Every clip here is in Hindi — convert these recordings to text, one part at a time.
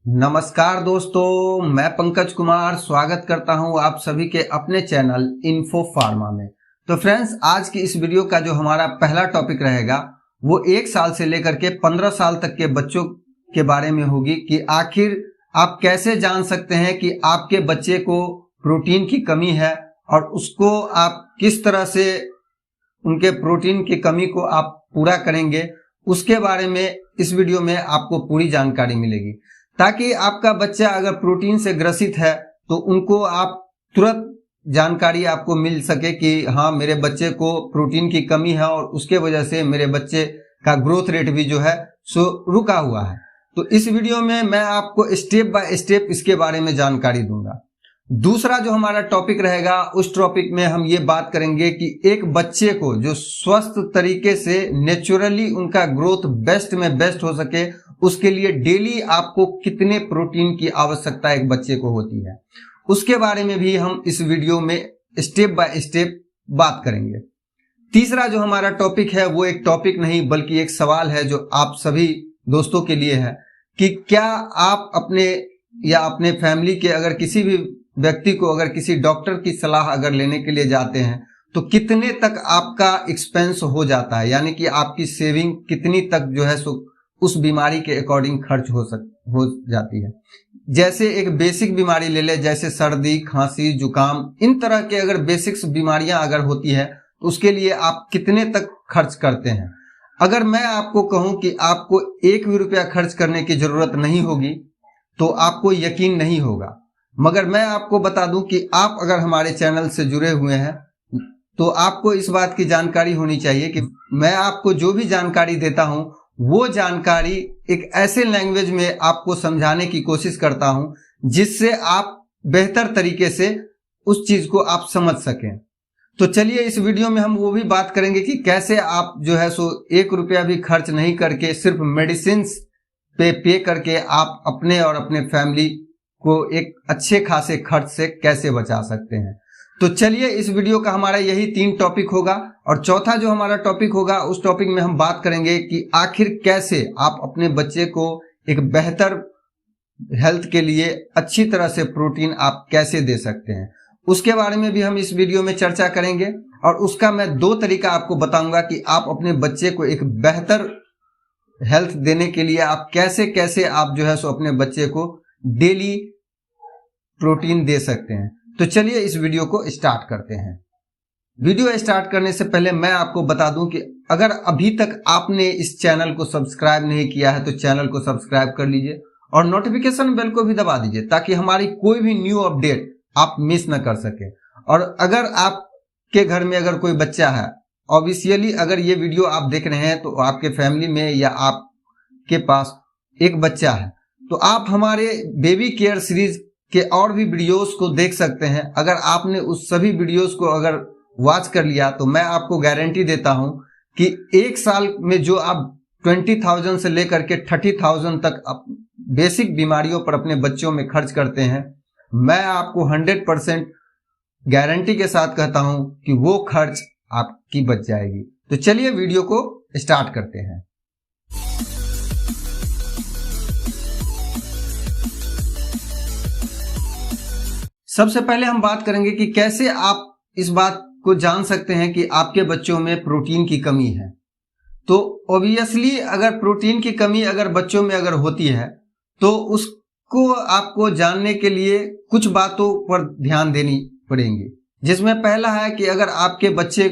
नमस्कार दोस्तों, मैं पंकज कुमार स्वागत करता हूं आप सभी के अपने चैनल इन्फो फार्मा में। तो फ्रेंड्स, आज की इस वीडियो का जो हमारा पहला टॉपिक रहेगा वो 1 साल से लेकर के 15 साल तक के बच्चों के बारे में होगी कि आखिर आप कैसे जान सकते हैं कि आपके बच्चे को प्रोटीन की कमी है और उसको आप किस तरह से उनके प्रोटीन की कमी को आप पूरा करेंगे। उसके बारे में इस वीडियो में आपको पूरी जानकारी मिलेगी, ताकि आपका बच्चा अगर प्रोटीन से ग्रसित है तो उनको आप तुरंत जानकारी आपको मिल सके कि हाँ, मेरे बच्चे को प्रोटीन की कमी है और उसके वजह से मेरे बच्चे का ग्रोथ रेट भी जो है सो रुका हुआ है। तो इस वीडियो में मैं आपको स्टेप बाय स्टेप इसके बारे में जानकारी दूंगा। दूसरा जो हमारा टॉपिक रहेगा, उस टॉपिक में हम ये बात करेंगे कि एक बच्चे को जो स्वस्थ तरीके से नेचुरली उनका ग्रोथ बेस्ट में बेस्ट हो सके, उसके लिए डेली आपको कितने प्रोटीन की आवश्यकता एक बच्चे को होती है, उसके बारे में भी हम इस वीडियो में स्टेप बाय स्टेप बात करेंगे। तीसरा जो हमारा टॉपिक है वो एक टॉपिक नहीं बल्कि एक सवाल है जो आप सभी दोस्तों के लिए है कि क्या आप अपने या अपने फैमिली के अगर किसी भी व्यक्ति को अगर किसी डॉक्टर की सलाह अगर लेने के लिए जाते हैं तो कितने तक आपका एक्सपेंस हो जाता है, यानी कि आपकी सेविंग कितनी तक जो है सो उस बीमारी के अकॉर्डिंग खर्च हो जाती है। जैसे एक बेसिक बीमारी ले ले, जैसे सर्दी, खांसी, जुकाम, इन तरह के अगर बेसिक्स बीमारियां अगर होती है तो उसके लिए आप कितने तक खर्च करते हैं। अगर मैं आपको कहूं कि आपको 1 भी रुपया खर्च करने की जरूरत नहीं होगी तो आपको यकीन नहीं होगा, मगर मैं आपको बता दूं कि आप अगर हमारे चैनल से जुड़े हुए हैं तो आपको इस बात की जानकारी होनी चाहिए कि मैं आपको जो भी जानकारी देता हूं वो जानकारी एक ऐसे लैंग्वेज में आपको समझाने की कोशिश करता हूं जिससे आप बेहतर तरीके से उस चीज को आप समझ सकें। तो चलिए इस वीडियो में हम वो भी बात करेंगे कि कैसे आप जो है सो 1 रुपया भी खर्च नहीं करके सिर्फ मेडिसिन पे करके आप अपने और अपने फैमिली को एक अच्छे खासे खर्च से कैसे बचा सकते हैं। तो चलिए इस वीडियो का हमारा यही 3 टॉपिक होगा और चौथा जो हमारा टॉपिक होगा उस टॉपिक में हम बात करेंगे कि आखिर कैसे आप अपने बच्चे को एक बेहतर हेल्थ के लिए अच्छी तरह से प्रोटीन आप कैसे दे सकते हैं, उसके बारे में भी हम इस वीडियो में चर्चा करेंगे। और उसका मैं 2 तरीका आपको बताऊंगा कि आप अपने बच्चे को एक बेहतर हेल्थ देने के लिए आप कैसे कैसे आप जो है सो अपने बच्चे को डेली प्रोटीन दे सकते हैं। तो चलिए इस वीडियो को स्टार्ट करते हैं। वीडियो स्टार्ट करने से पहले मैं आपको बता दूं कि अगर अभी तक आपने इस चैनल को सब्सक्राइब नहीं किया है तो चैनल को सब्सक्राइब कर लीजिए और नोटिफिकेशन बेल को भी दबा दीजिए ताकि हमारी कोई भी न्यू अपडेट आप मिस न कर सके। और अगर आपके घर में अगर कोई बच्चा है, ऑब्वियसली अगर ये वीडियो आप देख रहे हैं तो आपके फैमिली में या आपके पास एक बच्चा है, तो आप हमारे बेबी केयर सीरीज के और भी वीडियोस को देख सकते हैं। अगर आपने उस सभी वीडियोस को अगर वॉच कर लिया तो मैं आपको गारंटी देता हूं कि 1 साल में जो आप 20,000 से लेकर के 30,000 तक बेसिक बीमारियों पर अपने बच्चों में खर्च करते हैं, मैं आपको 100% गारंटी के साथ कहता हूं कि वो खर्च आपकी बच जाएगी। तो चलिए वीडियो को स्टार्ट करते हैं। सबसे पहले हम बात करेंगे कि कैसे आप इस बात को जान सकते हैं कि आपके बच्चों में प्रोटीन की कमी है। तो ऑब्वियसली अगर प्रोटीन की कमी अगर बच्चों में अगर होती है तो उसको आपको जानने के लिए कुछ बातों पर ध्यान देनी पड़ेंगी, जिसमें पहला है कि अगर आपके बच्चे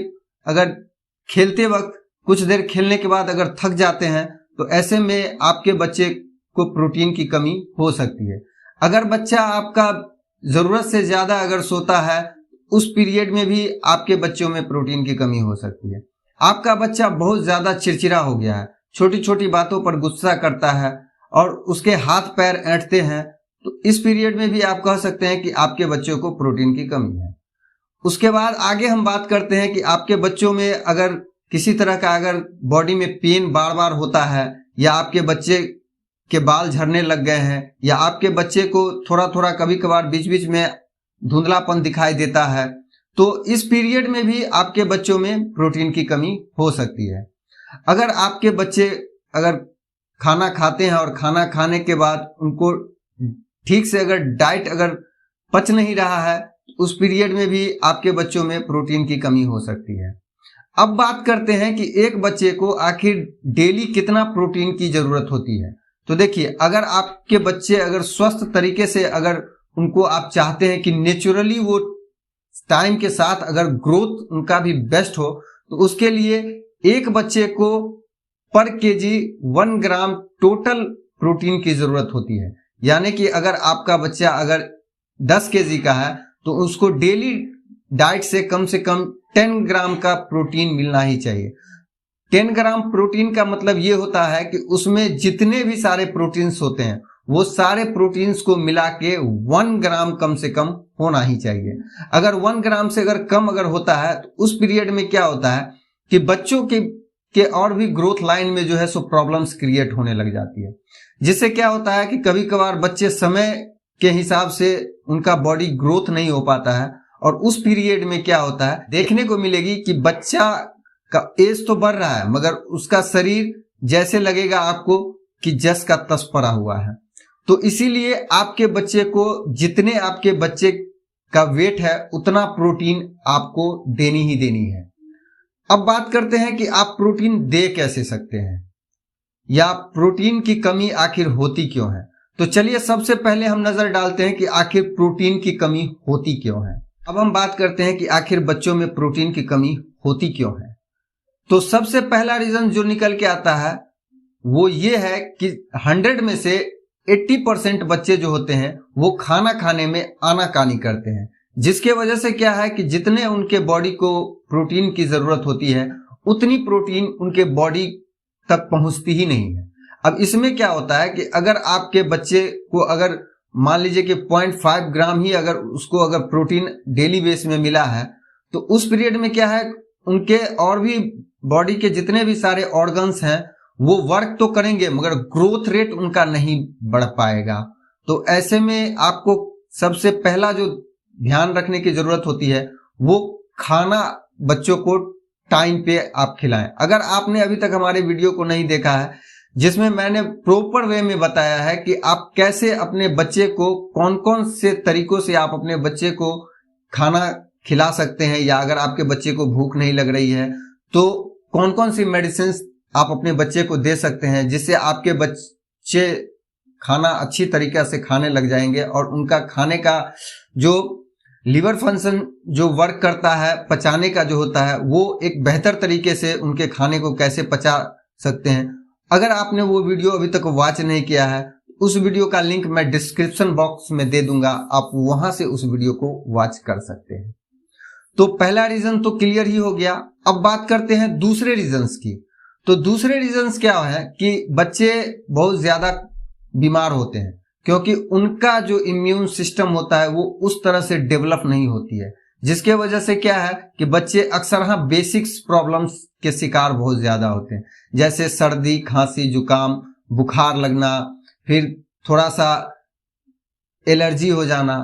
अगर खेलते वक्त कुछ देर खेलने के बाद अगर थक जाते हैं तो ऐसे में आपके बच्चे को प्रोटीन की कमी हो सकती है। अगर बच्चा आपका जरूरत से ज्यादा अगर सोता है उस पीरियड में भी आपके बच्चों में प्रोटीन की कमी हो सकती है। आपका बच्चा बहुत ज्यादा चिड़चिड़ा हो गया है, छोटी छोटी बातों पर गुस्सा करता है और उसके हाथ पैर ऐंठते हैं, तो इस पीरियड में भी आप कह सकते हैं कि आपके बच्चों को प्रोटीन की कमी है। उसके बाद आगे हम बात करते हैं कि आपके बच्चों में अगर किसी तरह का अगर बॉडी में पेन बार बार होता है, या आपके बच्चे के बाल झड़ने लग गए हैं, या आपके बच्चे को थोड़ा थोड़ा कभी कभार बीच बीच में धुंधलापन दिखाई देता है, तो इस पीरियड में भी आपके बच्चों में प्रोटीन की कमी हो सकती है। अगर आपके बच्चे अगर खाना खाते हैं और खाना खाने के बाद उनको ठीक से अगर डाइट अगर पच नहीं रहा है, उस पीरियड में भी आपके बच्चों में प्रोटीन की कमी हो सकती है। अब बात करते हैं कि एक बच्चे को आखिर डेली कितना प्रोटीन की जरूरत होती है। तो देखिए, अगर आपके बच्चे अगर स्वस्थ तरीके से अगर उनको आप चाहते हैं कि नेचुरली वो टाइम के साथ अगर ग्रोथ उनका भी बेस्ट हो, तो उसके लिए एक बच्चे को पर केजी 1 ग्राम टोटल प्रोटीन की जरूरत होती है। यानी कि अगर आपका बच्चा अगर 10 केजी का है तो उसको डेली डाइट से कम 10 ग्राम का प्रोटीन मिलना ही चाहिए। 10 ग्राम प्रोटीन का मतलब ये होता है कि उसमें जितने भी सारे प्रोटीन्स होते हैं वो सारे प्रोटीन्स को मिला के 1 ग्राम कम से कम होना ही चाहिए। अगर 1 ग्राम से अगर कम अगर होता है तो उस पीरियड में क्या होता है कि बच्चों के और भी ग्रोथ लाइन में जो है सो प्रॉब्लम्स क्रिएट होने लग जाती है। जिससे क्या होता है कि कभी कभार बच्चे समय के हिसाब से उनका बॉडी ग्रोथ नहीं हो पाता है, और उस पीरियड में क्या होता है देखने को मिलेगी कि बच्चा का एज तो बढ़ रहा है मगर उसका शरीर जैसे लगेगा आपको कि जस का तस पड़ा हुआ है। तो इसीलिए आपके बच्चे को जितने आपके बच्चे का वेट है उतना प्रोटीन आपको देनी ही देनी है। अब बात करते हैं कि आप प्रोटीन दे कैसे सकते हैं या प्रोटीन की कमी आखिर होती क्यों है। तो चलिए सबसे पहले हम नजर डालते हैं कि आखिर प्रोटीन की कमी होती क्यों है। अब हम बात करते हैं कि आखिर बच्चों में प्रोटीन की कमी होती क्यों है। तो सबसे पहला रीजन जो निकल के आता है वो ये है कि 100 में से 80% बच्चे जो होते हैं वो खाना खाने में आनाकानी करते हैं, जिसके वजह से क्या है कि जितने उनके बॉडी को प्रोटीन की जरूरत होती है उतनी प्रोटीन उनके बॉडी तक पहुंचती ही नहीं है। अब इसमें क्या होता है कि अगर आपके बच्चे को अगर मान लीजिए कि 0.5 ग्राम ही अगर उसको अगर प्रोटीन डेली बेस में मिला है तो उस पीरियड में क्या है उनके और भी बॉडी के जितने भी सारे ऑर्गन्स हैं वो वर्क तो करेंगे मगर ग्रोथ रेट उनका नहीं बढ़ पाएगा। तो ऐसे में आपको सबसे पहला जो ध्यान रखने की जरूरत होती है वो खाना बच्चों को टाइम पे आप खिलाएं। अगर आपने अभी तक हमारे वीडियो को नहीं देखा है जिसमें मैंने प्रॉपर वे में बताया है कि आप कैसे अपने बच्चे को कौन कौन से तरीकों से आप अपने बच्चे को खाना खिला सकते हैं, या अगर आपके बच्चे को भूख नहीं लग रही है तो कौन कौन सी मेडिसिन आप अपने बच्चे को दे सकते हैं जिससे आपके बच्चे खाना अच्छी तरीके से खाने लग जाएंगे और उनका खाने का जो लीवर फंक्शन जो वर्क करता है पचाने का जो होता है वो एक बेहतर तरीके से उनके खाने को कैसे पचा सकते हैं। अगर आपने वो वीडियो अभी तक वॉच नहीं किया है उस वीडियो का लिंक मैं डिस्क्रिप्शन बॉक्स में दे दूंगा, आप वहां से उस वीडियो को वॉच कर सकते हैं। तो पहला रीजन तो क्लियर ही हो गया। अब बात करते हैं दूसरे रीजंस की। तो दूसरे रीजंस क्या है कि बच्चे बहुत ज्यादा बीमार होते हैं क्योंकि उनका जो इम्यून सिस्टम होता है वो उस तरह से डेवलप नहीं होती है, जिसके वजह से क्या है कि बच्चे अक्सर बेसिक्स प्रॉब्लम्स के शिकार बहुत ज्यादा होते हैं, जैसे सर्दी खांसी जुकाम बुखार लगना, फिर थोड़ा सा एलर्जी हो जाना।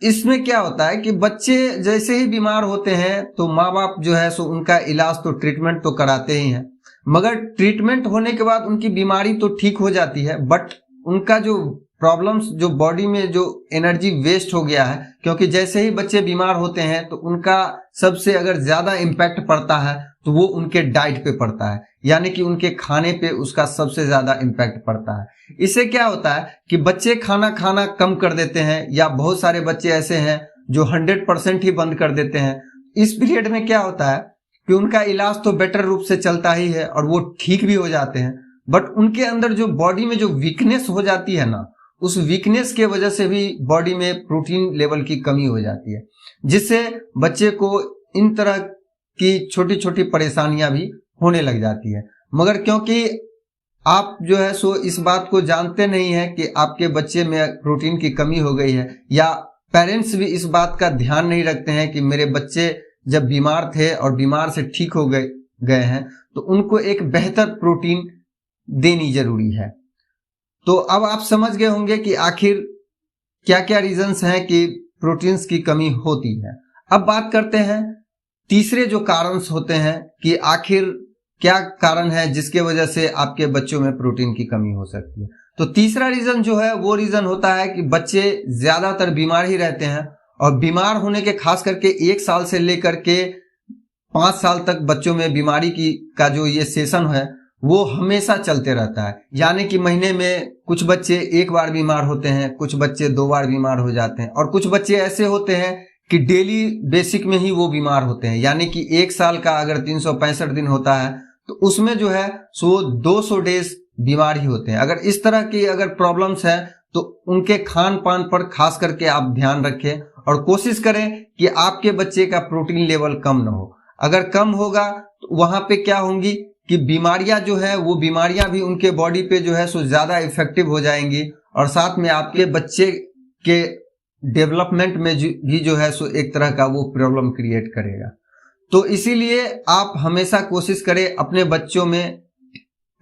इसमें क्या होता है कि बच्चे जैसे ही बीमार होते हैं तो माँ बाप जो है सो उनका इलाज तो ट्रीटमेंट तो कराते ही हैं, मगर ट्रीटमेंट होने के बाद उनकी बीमारी तो ठीक हो जाती है बट उनका जो प्रॉब्लम्स जो बॉडी में जो एनर्जी वेस्ट हो गया है, क्योंकि जैसे ही बच्चे बीमार होते हैं तो उनका सबसे अगर ज्यादा इम्पैक्ट पड़ता है तो वो उनके डाइट पे पड़ता है, यानी कि उनके खाने पे उसका सबसे ज्यादा इम्पैक्ट पड़ता है। इससे क्या होता है कि बच्चे खाना खाना कम कर देते हैं, या बहुत सारे बच्चे ऐसे हैं जो 100% ही बंद कर देते हैं। इस पीरियड में क्या होता है कि उनका इलाज तो बेटर रूप से चलता ही है और वो ठीक भी हो जाते हैं, बट उनके अंदर जो बॉडी में जो वीकनेस हो जाती है ना, उस वीकनेस के वजह से भी बॉडी में प्रोटीन लेवल की कमी हो जाती है, जिससे बच्चे को इन तरह की छोटी छोटी परेशानियां भी होने लग जाती है। मगर क्योंकि आप जो है सो इस बात को जानते नहीं है कि आपके बच्चे में प्रोटीन की कमी हो गई है, या पेरेंट्स भी इस बात का ध्यान नहीं रखते हैं कि मेरे बच्चे जब बीमार थे और बीमार से ठीक हो गए हैं तो उनको एक बेहतर प्रोटीन देनी जरूरी है। तो अब आप समझ गए होंगे कि आखिर क्या क्या रीजंस हैं कि प्रोटीन्स की कमी होती है। अब बात करते हैं तीसरे जो कारण होते हैं कि आखिर क्या कारण है जिसके वजह से आपके बच्चों में प्रोटीन की कमी हो सकती है। तो तीसरा रीजन जो है वो रीजन होता है कि बच्चे ज्यादातर बीमार ही रहते हैं, और बीमार होने के खास करके 1 साल से लेकर के 5 साल तक बच्चों में बीमारी का जो ये सेशन है वो हमेशा चलते रहता है। यानी कि महीने में कुछ बच्चे 1 बार बीमार होते हैं, कुछ बच्चे 2 बार बीमार हो जाते हैं, और कुछ बच्चे ऐसे होते हैं कि डेली बेसिक में ही वो बीमार होते हैं। यानी कि 1 साल का अगर 365 दिन होता है तो उसमें जो है सो 200 डेज बीमार ही होते हैं। अगर इस तरह की अगर प्रॉब्लम्स है तो उनके खान पान पर खास करके आप ध्यान रखें और कोशिश करें कि आपके बच्चे का प्रोटीन लेवल कम ना हो। अगर कम होगा तो वहां पे क्या होंगी कि बीमारियां जो है वो बीमारियां भी उनके बॉडी पे जो है सो ज्यादा इफेक्टिव हो जाएंगी, और साथ में आपके बच्चे के डेवलपमेंट में भी जो है सो एक तरह का वो प्रॉब्लम क्रिएट करेगा। तो इसीलिए आप हमेशा कोशिश करें अपने बच्चों में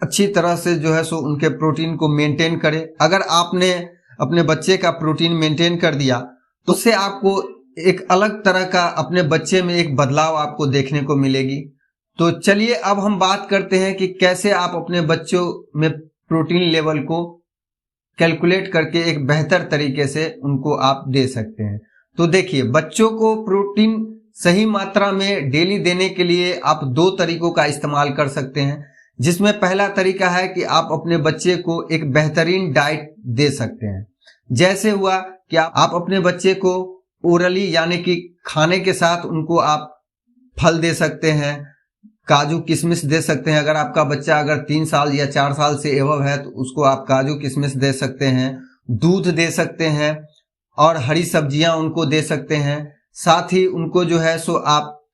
अच्छी तरह से जो है सो उनके प्रोटीन को मेंटेन करें। अगर आपने अपने बच्चे का प्रोटीन मेंटेन कर दिया तो उससे आपको एक अलग तरह का अपने बच्चे में एक बदलाव आपको देखने को मिलेगी। तो चलिए अब हम बात करते हैं कि कैसे आप अपने बच्चों में प्रोटीन लेवल को कैलकुलेट करके एक बेहतर तरीके से उनको आप दे सकते हैं। तो देखिए, बच्चों को प्रोटीन सही मात्रा में डेली देने के लिए आप 2 तरीकों का इस्तेमाल कर सकते हैं, जिसमें पहला तरीका है कि आप अपने बच्चे को एक बेहतरीन डाइट दे सकते हैं। जैसे हुआ कि आप अपने बच्चे को ओरली यानी कि खाने के साथ उनको आप फल दे सकते हैं, काजू किशमिश दे सकते हैं। अगर आपका बच्चा अगर 3 साल या 4 साल से एबव है तो उसको आप काजू किशमिश दे सकते हैं, दूध दे सकते हैं और हरी सब्जियां उनको दे सकते हैं। साथ ही उनको जो है सो आप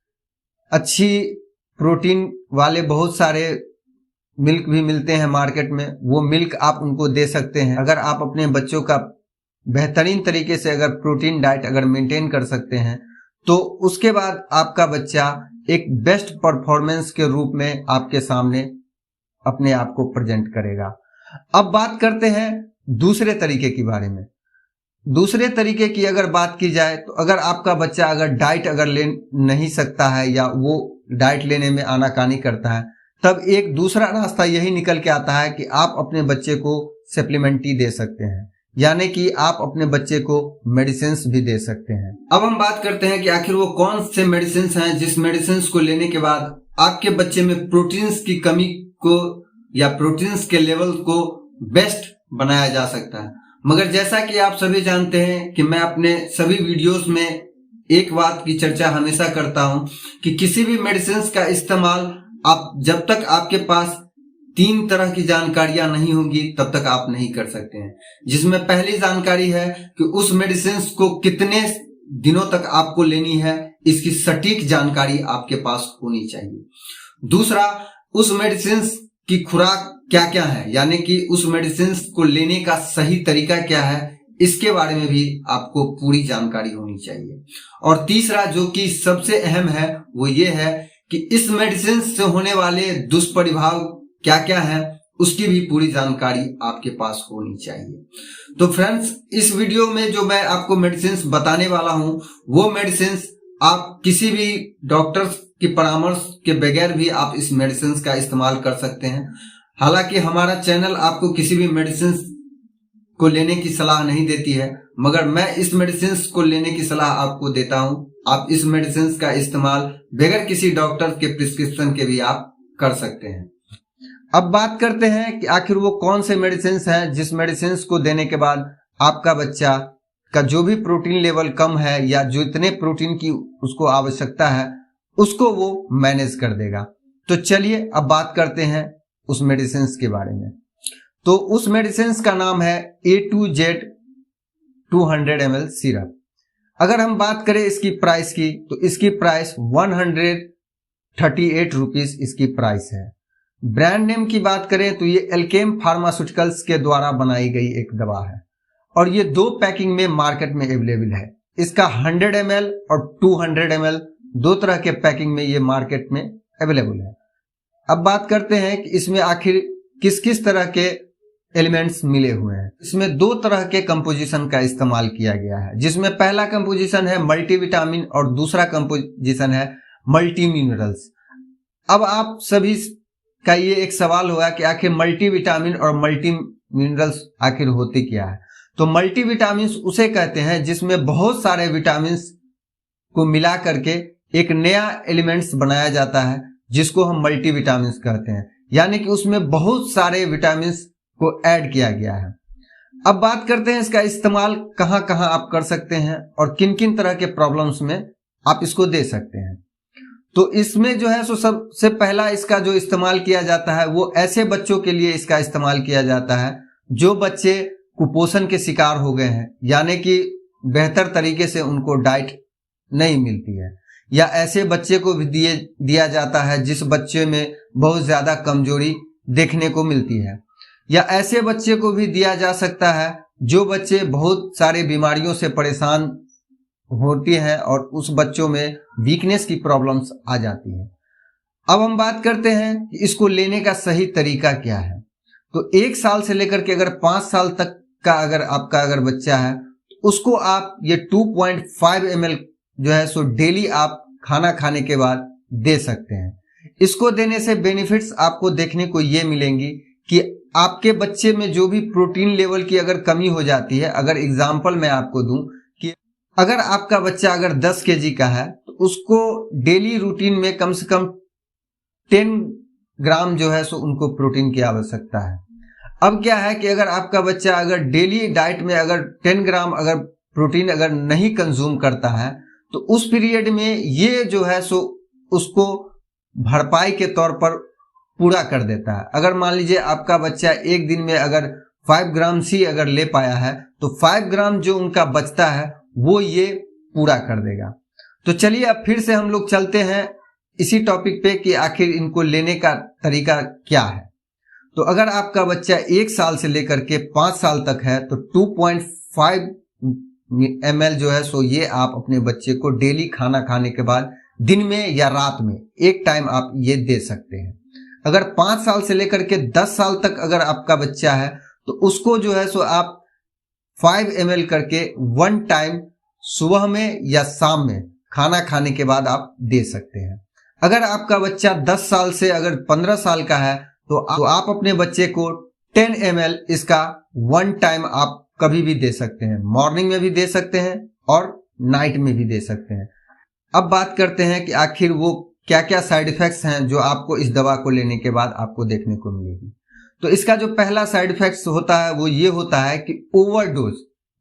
अच्छी प्रोटीन वाले बहुत सारे मिल्क भी मिलते हैं मार्केट में, वो मिल्क आप उनको दे सकते हैं। अगर आप अपने बच्चों का बेहतरीन तरीके से अगर प्रोटीन डाइट अगर मेंटेन कर सकते हैं तो उसके बाद आपका बच्चा एक बेस्ट परफॉर्मेंस के रूप में आपके सामने अपने आप को प्रेजेंट करेगा। अब बात करते हैं दूसरे तरीके के बारे में। दूसरे तरीके की अगर बात की जाए तो अगर आपका बच्चा अगर डाइट अगर ले नहीं सकता है या वो डाइट लेने में आनाकानी करता है, तब एक दूसरा रास्ता यही निकल के आता है कि आप अपने बच्चे को सप्लीमेंट्री दे सकते हैं, यानी कि आप अपने बच्चे को मेडिसिन भी दे सकते हैं। अब हम बात करते हैं कि आखिर वो कौन से मेडिसिन हैं जिस मेडिसिन को लेने के बाद आपके बच्चे में प्रोटीन्स की कमी को या प्रोटीन्स के लेवल को बेस्ट बनाया जा सकता है। मगर जैसा कि आप सभी जानते हैं कि मैं अपने सभी वीडियोस में एक बात की चर्चा हमेशा करता हूं कि किसी भी मेडिसिन का इस्तेमाल आप जब तक आपके पास 3 तरह की जानकारियां नहीं होंगी तब तक आप नहीं कर सकते हैं। जिसमें पहली जानकारी है कि उस मेडिसिन को कितने दिनों तक आपको लेनी है, इसकी सटीक जानकारी आपके पास होनी चाहिए। दूसरा, उस मेडिसिन की खुराक क्या क्या है, यानी कि उस मेडिसिन को लेने का सही तरीका क्या है, इसके बारे में भी आपको पूरी जानकारी होनी चाहिए। और तीसरा, जो कि सबसे अहम है, वो ये है कि इस मेडिसिन से होने वाले दुष्प्रभाव क्या क्या है, उसकी भी पूरी जानकारी आपके पास होनी चाहिए। तो फ्रेंड्स, इस वीडियो में जो मैं आपको मेडिसिन बताने वाला हूं वो मेडिसिन आप किसी भी डॉक्टर के परामर्श के बगैर भी आप इस मेडिसिन का इस्तेमाल कर सकते हैं। हालांकि हमारा चैनल आपको किसी भी मेडिसिन को लेने की सलाह नहीं देती है, मगर मैं इस मेडिसिन को लेने की सलाह आपको देता हूं। आप इस मेडिसिन का इस्तेमाल बगैर किसी डॉक्टर के प्रिस्क्रिप्शन के भी आप कर सकते हैं। अब बात करते हैं कि आखिर वो कौन से मेडिसिन हैं जिस मेडिसिन को देने के बाद आपका बच्चा का जो भी प्रोटीन लेवल कम है या जो इतने प्रोटीन की उसको आवश्यकता है उसको वो मैनेज कर देगा। तो चलिए अब बात करते हैं उस मेडिसिन के बारे में। तो उस मेडिसिन का नाम है A to Z 200 ml syrup. अगर हम बात करें इसकी प्राइस की तो इसकी प्राइस 138 रुपीज इसकी प्राइस है। ब्रांड नेम की बात करें तो ये एल्केम फार्मास्यूटिकल्स के द्वारा बनाई गई एक दवा है और ये 2 पैकिंग में मार्केट में अवेलेबल है। इसका 100 ml और 200 ml 2 तरह के पैकिंग में ये मार्केट में अवेलेबल है। अब बात करते हैं कि इसमें आखिर किस किस तरह के एलिमेंट्स मिले हुए हैं। इसमें 2 तरह के कंपोजिशन का इस्तेमाल किया गया है, जिसमें पहला कंपोजिशन है मल्टीविटामिन और दूसरा कंपोजिशन है मल्टी मिनरल्स। अब आप सभी का ये एक सवाल होगा कि आखिर मल्टीविटामिन और मल्टी मिनरल्स आखिर होते क्या है? तो मल्टीविटामिन्स उसे कहते हैं जिसमें बहुत सारे विटामिन्स को मिला करके एक नया एलिमेंट्स बनाया जाता है, जिसको हम मल्टीविटामिन्स कहते हैं। यानी कि उसमें बहुत सारे विटामिन्स को ऐड किया गया है। अब बात करते हैं इसका इस्तेमाल कहां कहां आप कर सकते हैं और किन किन तरह के प्रॉब्लम्स में आप इसको दे सकते हैं। तो इसमें जो है सो सबसे पहला इसका जो इस्तेमाल किया जाता है वो ऐसे बच्चों के लिए इसका इस्तेमाल किया जाता है जो बच्चे कुपोषण के शिकार हो गए हैं, यानी कि बेहतर तरीके से उनको डाइट नहीं मिलती है, या ऐसे बच्चे को भी दिया जाता है जिस बच्चे में बहुत ज्यादा कमजोरी देखने को मिलती है, या ऐसे बच्चे को भी दिया जा सकता है जो बच्चे बहुत सारे बीमारियों से परेशान होती हैं और उस बच्चों में वीकनेस की प्रॉब्लम्स आ जाती है। अब हम बात करते हैं कि इसको लेने का सही तरीका क्या है। तो 1 साल से लेकर के अगर 5 साल तक का अगर आपका अगर बच्चा है तो उसको आप ये 2.5 ml जो है सो डेली आप खाना खाने के बाद दे सकते हैं। इसको देने से बेनिफिट्स आपको देखने को ये मिलेंगी कि आपके बच्चे में जो भी प्रोटीन लेवल की अगर कमी हो जाती है, अगर एग्जाम्पल मैं आपको दूं कि अगर आपका बच्चा अगर 10 kg का है तो उसको डेली रूटीन में कम से कम 10 ग्राम जो है सो उनको प्रोटीन की आवश्यकता है। अब क्या है कि अगर आपका बच्चा अगर डेली डाइट में अगर 10 ग्राम अगर प्रोटीन अगर नहीं कंज्यूम करता है तो उस पीरियड में ये जो है सो उसको भरपाई के तौर पर पूरा कर देता है। अगर मान लीजिए आपका बच्चा एक दिन में अगर 5 ग्राम ही अगर ले पाया है तो 5 ग्राम जो उनका बचता है वो ये पूरा कर देगा। तो चलिए अब फिर से हम लोग चलते हैं इसी टॉपिक पे कि आखिर इनको लेने का तरीका क्या है। तो अगर आपका बच्चा 1 साल से लेकर के 5 साल तक है तो 2.5 ml जो है सो ये आप अपने बच्चे को डेली खाना खाने के बाद दिन में या रात में एक टाइम आप ये दे सकते हैं। अगर 5 साल से लेकर के 10 साल तक अगर आपका बच्चा है तो उसको जो है सो आप 5 ml करके 1 टाइम सुबह में या शाम में खाना खाने के बाद आप दे सकते हैं। अगर आपका बच्चा 10 साल से अगर 15 साल का है तो आप अपने बच्चे को 10 ml इसका 1 टाइम आप कभी भी दे सकते हैं, मॉर्निंग में भी दे सकते हैं और नाइट में भी दे सकते हैं। अब बात करते हैं कि आखिर वो क्या क्या साइड इफेक्ट्स हैं जो आपको इस दवा को लेने के बाद आपको देखने को मिलेगी। तो इसका जो पहला साइड इफेक्ट्स होता है वो ये होता है कि ओवरडोज,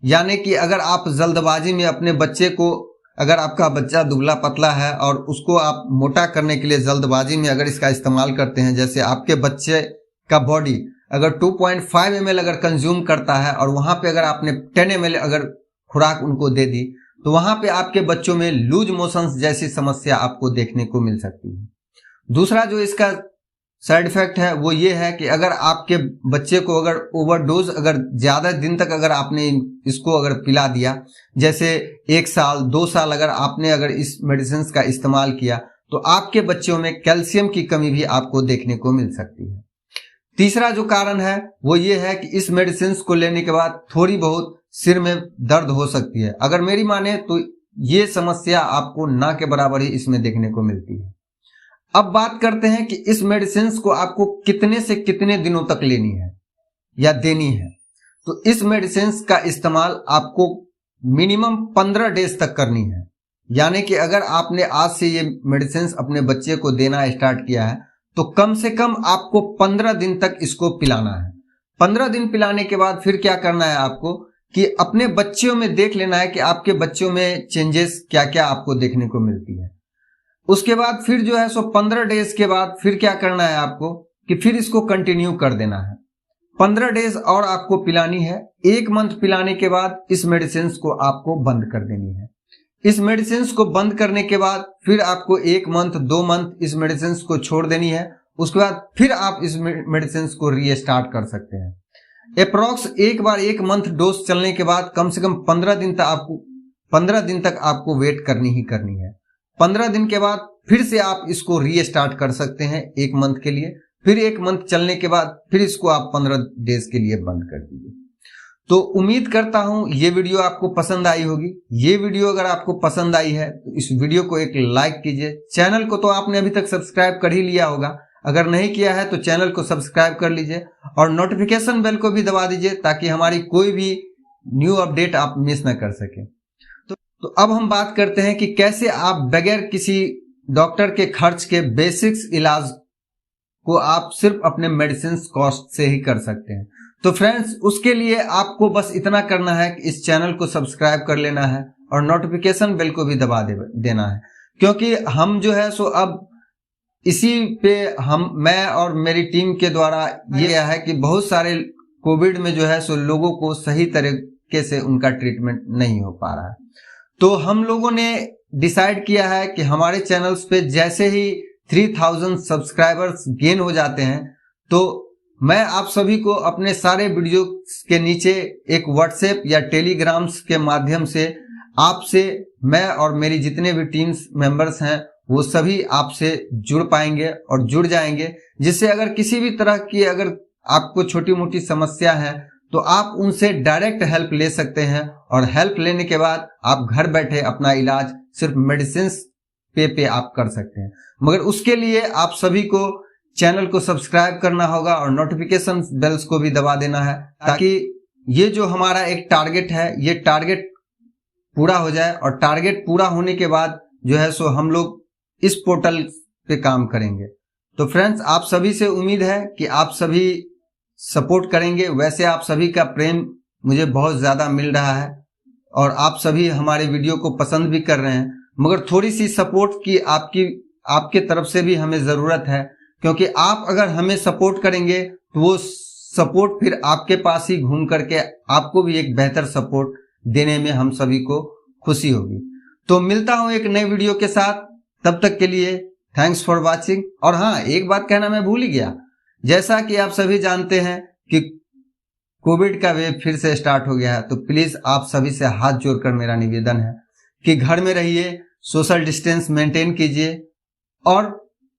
यानी कि अगर आप जल्दबाजी में अपने बच्चे को, अगर आपका बच्चा दुबला पतला है और उसको आप मोटा करने के लिए जल्दबाजी में अगर इसका इस्तेमाल करते हैं, जैसे आपके बच्चे का बॉडी अगर 2.5 ml अगर कंज्यूम करता है और वहां पे अगर आपने 10 ml अगर खुराक उनको दे दी तो वहां पे आपके बच्चों में लूज मोशंस जैसी समस्या आपको देखने को मिल सकती है। दूसरा जो इसका साइड इफेक्ट है वो ये है कि अगर आपके बच्चे को अगर ओवरडोज अगर ज्यादा दिन तक अगर आपने इसको अगर पिला दिया, जैसे 1 साल 2 साल अगर आपने अगर इस मेडिसिन का इस्तेमाल किया तो आपके बच्चों में कैल्शियम की कमी भी आपको देखने को मिल सकती है। तीसरा जो कारण है वो ये है कि इस मेडिसिन को लेने के बाद थोड़ी बहुत सिर में दर्द हो सकती है। अगर मेरी माने तो ये समस्या आपको ना के बराबर ही इसमें देखने को मिलती है। अब बात करते हैं कि इस मेडिसिन को आपको कितने से कितने दिनों तक लेनी है या देनी है। तो इस मेडिसिन का इस्तेमाल आपको मिनिमम 15 डेज तक करनी है। यानी कि अगर आपने आज से ये मेडिसिन अपने बच्चे को देना स्टार्ट किया है तो कम से कम आपको 15 दिन तक इसको पिलाना है। 15 दिन पिलाने के बाद फिर क्या करना है आपको कि अपने बच्चों में देख लेना है कि आपके बच्चों में चेंजेस क्या क्या आपको देखने को मिलती है। उसके बाद फिर जो है सो 15 डेज के बाद फिर क्या करना है आपको कि फिर इसको कंटिन्यू कर देना है। 15 डेज और आपको पिलानी है। 1 मंथ पिलाने के बाद इस मेडिसिन को आपको बंद कर देनी है। इस मेडिसिन को बंद करने के बाद फिर आपको 1 मंथ 2 मंथ इस मेडिसिन को छोड़ देनी है। उसके बाद फिर आप इस मेडिसिन को रीस्टार्ट कर सकते हैं। अप्रॉक्स एक बार 1 मंथ डोज चलने के बाद कम से कम 15 दिन तक आपको वेट करनी ही करनी है। 15 दिन के बाद फिर से आप इसको रीस्टार्ट कर सकते हैं 1 मंथ के लिए। फिर 1 मंथ चलने के बाद फिर इसको आप 15 डेज के लिए बंद कर दीजिए। तो उम्मीद करता हूं ये वीडियो आपको पसंद आई होगी। ये वीडियो अगर आपको पसंद आई है तो इस वीडियो को एक लाइक कीजिए। चैनल को तो आपने अभी तक सब्सक्राइब कर ही लिया होगा। अगर नहीं किया है तो चैनल को सब्सक्राइब कर लीजिए और नोटिफिकेशन बेल को भी दबा दीजिए ताकि हमारी कोई भी न्यू अपडेट आप मिस न कर सके। तो अब हम बात करते हैं कि कैसे आप बगैर किसी डॉक्टर के खर्च के बेसिक्स इलाज को आप सिर्फ अपने मेडिसिन कॉस्ट से ही कर सकते हैं। तो फ्रेंड्स, उसके लिए आपको बस इतना करना है कि इस चैनल को सब्सक्राइब कर लेना है और नोटिफिकेशन बेल को भी दबा देना है, क्योंकि हम जो है सो अब इसी पे मैं और मेरी टीम के द्वारा ये है कि बहुत सारे कोविड में जो है सो लोगों को सही तरीके से उनका ट्रीटमेंट नहीं हो पा रहा है। तो हम लोगों ने डिसाइड किया है कि हमारे चैनल्स पे जैसे ही 3000 सब्सक्राइबर्स गेन हो जाते हैं तो मैं आप सभी को अपने सारे वीडियो के नीचे एक व्हाट्सएप या टेलीग्राम्स के माध्यम से आपसे मैं और मेरी जितने भी टीम्स मेंबर्स हैं वो सभी आपसे जुड़ पाएंगे और जुड़ जाएंगे, जिससे अगर किसी भी तरह की अगर आपको छोटी मोटी समस्या है तो आप उनसे डायरेक्ट हेल्प ले सकते हैं और हेल्प लेने के बाद आप घर बैठे अपना इलाज सिर्फ मेडिसिन पे आप कर सकते हैं। मगर उसके लिए आप सभी को चैनल को सब्सक्राइब करना होगा और नोटिफिकेशन बेल्स को भी दबा देना है ताकि ये जो हमारा एक टारगेट है ये टारगेट पूरा हो जाए। और टारगेट पूरा होने के बाद जो है सो हम लोग इस पोर्टल पे काम करेंगे। तो फ्रेंड्स, आप सभी से उम्मीद है कि आप सभी सपोर्ट करेंगे। वैसे आप सभी का प्रेम मुझे बहुत ज्यादा मिल रहा है और आप सभी हमारे वीडियो को पसंद भी कर रहे हैं, मगर थोड़ी सी सपोर्ट की आपके तरफ से भी हमें जरूरत है, क्योंकि आप अगर हमें सपोर्ट करेंगे तो वो सपोर्ट फिर आपके पास ही घूम करके आपको भी एक बेहतर सपोर्ट देने में हम सभी को खुशी होगी। तो मिलता हूं एक नए वीडियो के साथ, तब तक के लिए थैंक्स फॉर वॉचिंग। और हाँ, एक बात कहना मैं भूल ही गया, जैसा कि आप सभी जानते हैं कि कोविड का वेव फिर से स्टार्ट हो गया है, तो प्लीज आप सभी से हाथ जोड़कर मेरा निवेदन है कि घर में रहिए, सोशल डिस्टेंस मेंटेन कीजिए और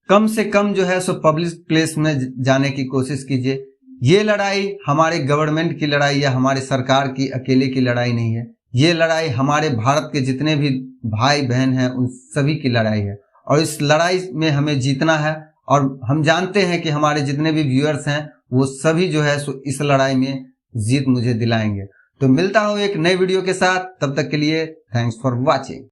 कम से कम जो है सो पब्लिक प्लेस में जाने की कोशिश कीजिए। ये लड़ाई हमारे गवर्नमेंट की लड़ाई या हमारे सरकार की अकेले की लड़ाई नहीं है, ये लड़ाई हमारे भारत के जितने भी भाई बहन हैं उन सभी की लड़ाई है और इस लड़ाई में हमें जीतना है। और हम जानते हैं कि हमारे जितने भी व्यूअर्स हैं वो सभी जो है सो इस लड़ाई में जीत मुझे दिलाएंगे। तो मिलता हूं एक नए वीडियो के साथ, तब तक के लिए थैंक्स फॉर वॉचिंग।